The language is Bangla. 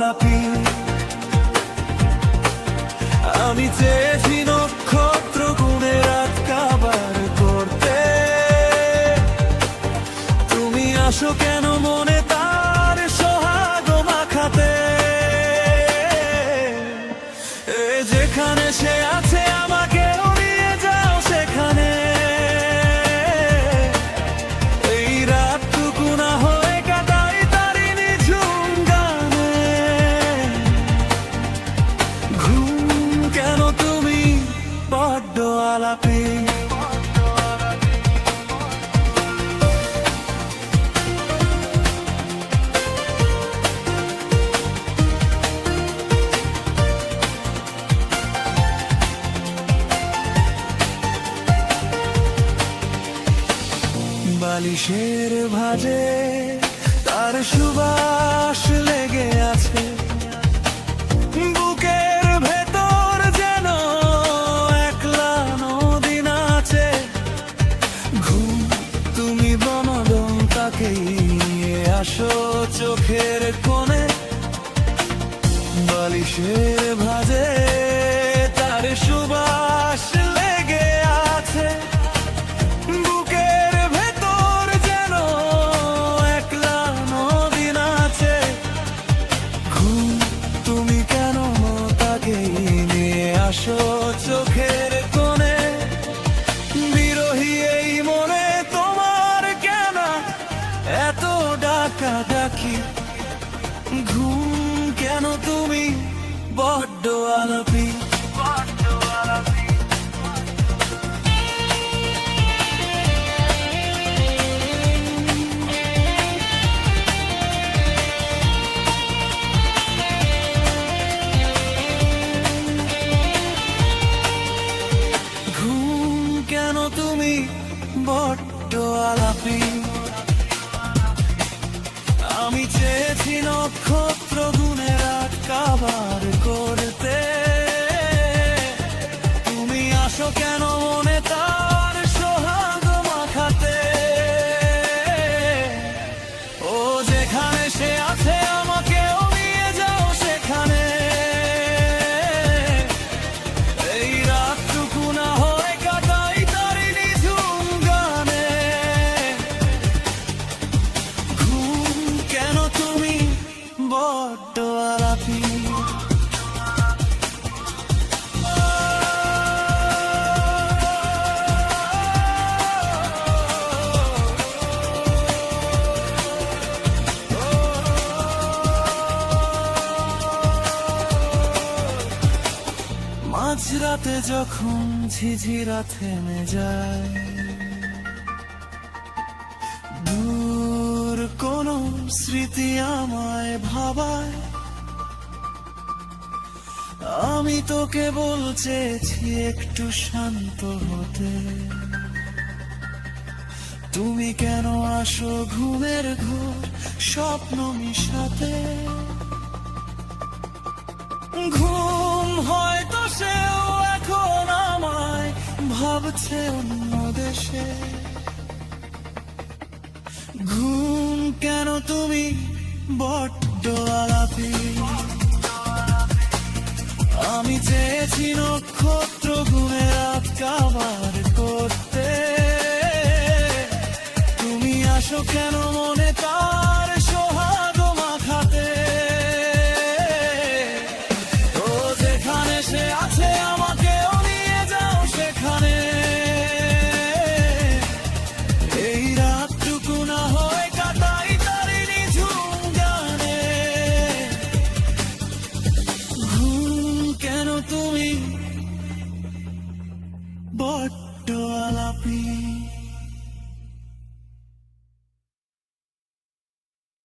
আলাপি। আমি চেয়েছি নক্ষত্র গুণে রাত কাবার করতে, তুমি আসো কেন মনে তার সোহাগ মাখাতে। যেখানে সে আছে আমাকেও নিয়ে যাও সেখানে, এই রাতটুকু না হয়ে কাটাই তারি নিঝুম গানে। ঘুম কেন তুমি বড্ড আলাপি। বালিশের ভাঁজে তার সুবাস লেগে আছে, বুকের ভেতর যেন একলা নদী নাচে। ঘুম তুমি বনদন তাকেই নিয়ে আসো চোখের কোণে। বালিশের ভাঁজে তার সুবাস লেগে আছে, চোখের কোণে। বিরহী এই মনে তোমার কেন এত ডাকাডাকি। ঘুম কেন তুমি বড্ড আলাপি। কেন তুমি বড্ড আলাপি। আমি চেয়েছি নক্ষত্র গুণে রাত কাবার করতে, তুমি আসো কেন মনে তার সোহাগ মাখাতে। ও যেখানে সে আছে আমাকেও নিয়ে যাও সেখানে, এই রাতটুকু না বড্ড আলাপি। মাঝরাতে যখন ঝিঝিরা থেমে যায়, কোন স্মৃতি আমায় ভাবায়, আমি তোকে বলছেছি একটু শান্ত হতে। তুমি কেন আসো ঘুমের ঘোর স্বপ্ন মিশাতে। ঘুম হয়তো সেও এখন আমায় ভাবছে অন্য দেশে। ঘুম কেন তুমি বড্ড আলাপি। আমি চেয়েছি নক্ষত্র গুণে রাত কাবার করতে, তুমি আসো কেন মনে তার সোহাগ মাখাতে। ও যেখানে সে আছে আমাকেও নিয়ে যাও সেখানে, এই রাতটুকু না হয় কাটাই তারি নিঝুম গানে। ঘুম কেন তুমি বড্ড আলাপি।